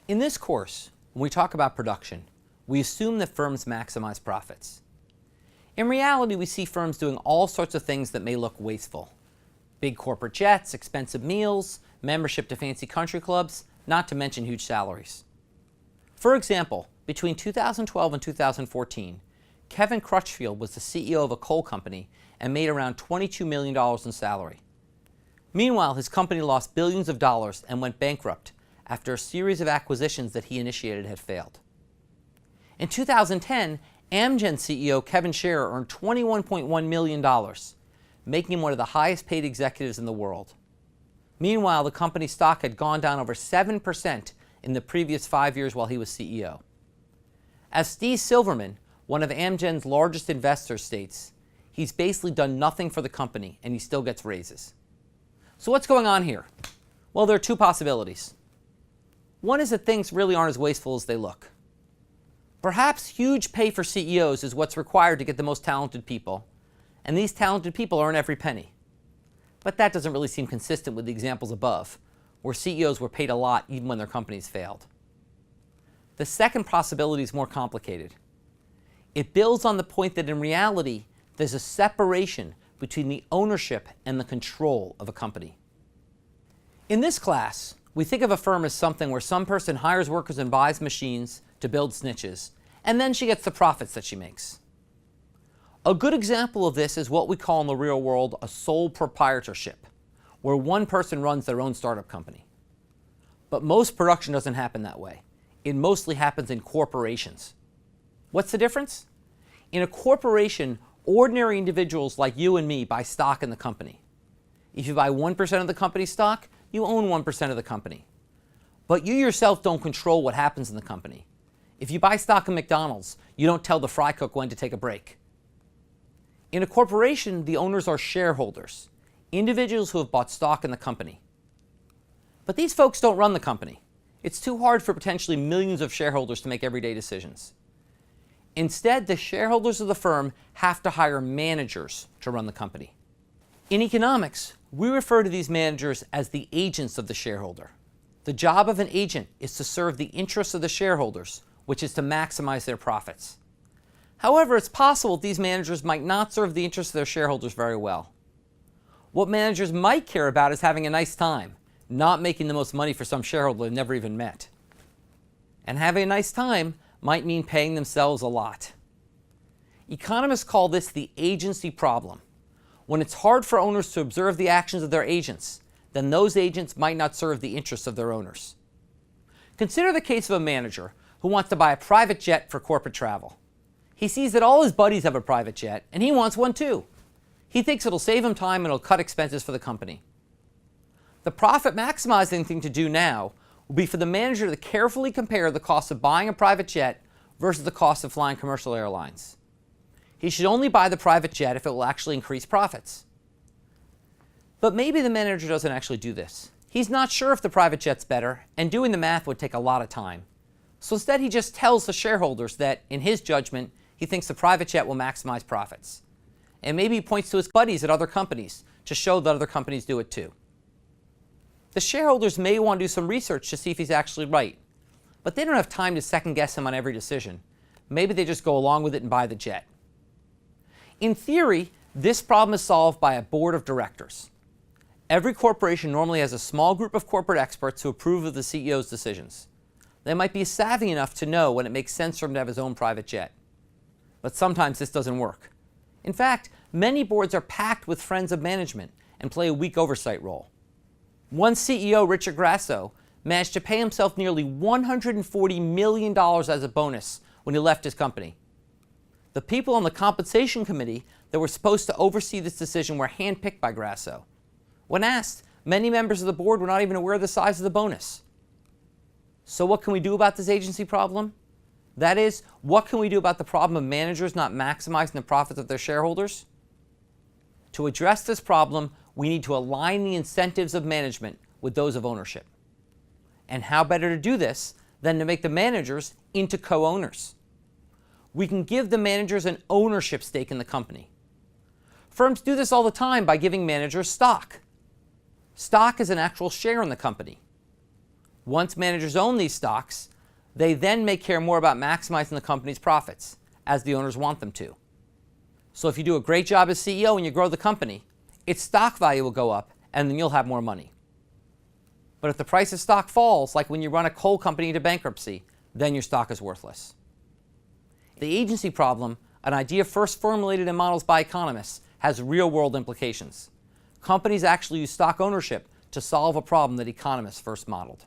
In this course, when we talk about production, we assume that firms maximize profits. In reality, we see firms doing all sorts of things that may look wasteful. Big corporate jets, expensive meals, membership to fancy country clubs, not to mention huge salaries. For example, between 2012 and 2014, Kevin Crutchfield was the CEO of a coal company and made around $22 million in salary. Meanwhile, his company lost billions of dollars and went bankrupt after a series of acquisitions that he initiated had failed. In 2010, Amgen CEO Kevin Scherer earned $21.1 million, making him one of the highest paid executives in the world. Meanwhile, the company's stock had gone down over 7% in the previous 5 years while he was CEO. As Steve Silverman, one of Amgen's largest investors, states, he's basically done nothing for the company and he still gets raises. So what's going on here? Well, there are two possibilities. One is that things really aren't as wasteful as they look. Perhaps huge pay for CEOs is what's required to get the most talented people, and these talented people earn every penny. But that doesn't really seem consistent with the examples above, where CEOs were paid a lot even when their companies failed. The second possibility is more complicated. It builds on the point that in reality, there's a separation between the ownership and the control of a company. In this class, we think of a firm as something where some person hires workers and buys machines to build snitches, and then she gets the profits that she makes. A good example of this is what we call in the real world a sole proprietorship, where one person runs their own startup company. But most production doesn't happen that way. It mostly happens in corporations. What's the difference? In a corporation, ordinary individuals like you and me buy stock in the company. If you buy 1% of the company's stock, you own 1% of the company. But you yourself don't control what happens in the company. If you buy stock in McDonald's, you don't tell the fry cook when to take a break. In a corporation, the owners are shareholders, individuals who have bought stock in the company. But these folks don't run the company. It's too hard for potentially millions of shareholders to make everyday decisions. Instead, the shareholders of the firm have to hire managers to run the company. In economics, we refer to these managers as the agents of the shareholder. The job of an agent is to serve the interests of the shareholders, which is to maximize their profits. However, it's possible these managers might not serve the interests of their shareholders very well. What managers might care about is having a nice time, not making the most money for some shareholder they've never even met. And having a nice time might mean paying themselves a lot. Economists call this the agency problem. When it's hard for owners to observe the actions of their agents, then those agents might not serve the interests of their owners. Consider the case of a manager who wants to buy a private jet for corporate travel. He sees that all his buddies have a private jet, and he wants one too. He thinks it'll save him time and it'll cut expenses for the company. The profit maximizing thing to do now will be for the manager to carefully compare the cost of buying a private jet versus the cost of flying commercial airlines. He should only buy the private jet if it will actually increase profits. But maybe the manager doesn't actually do this. He's not sure if the private jet's better, and doing the math would take a lot of time. So instead, he just tells the shareholders that, in his judgment, he thinks the private jet will maximize profits. And maybe he points to his buddies at other companies to show that other companies do it too. The shareholders may want to do some research to see if he's actually right, but they don't have time to second guess him on every decision. Maybe they just go along with it and buy the jet. In theory, this problem is solved by a board of directors. Every corporation normally has a small group of corporate experts who approve of the CEO's decisions. They might be savvy enough to know when it makes sense for him to have his own private jet. But sometimes this doesn't work. In fact, many boards are packed with friends of management and play a weak oversight role. One CEO, Richard Grasso, managed to pay himself nearly $140 million as a bonus when he left his company. The people on the compensation committee that were supposed to oversee this decision were handpicked by Grasso. When asked, many members of the board were not even aware of the size of the bonus. So what can we do about this agency problem? That is, what can we do about the problem of managers not maximizing the profits of their shareholders? To address this problem, we need to align the incentives of management with those of ownership. And how better to do this than to make the managers into co-owners? We can give the managers an ownership stake in the company. Firms do this all the time by giving managers stock. Stock is an actual share in the company. Once managers own these stocks, they then may care more about maximizing the company's profits, as the owners want them to. So if you do a great job as CEO and you grow the company, its stock value will go up and then you'll have more money. But if the price of stock falls, like when you run a coal company into bankruptcy, then your stock is worthless. The agency problem, an idea first formulated in models by economists, has real-world implications. Companies actually use stock ownership to solve a problem that economists first modeled.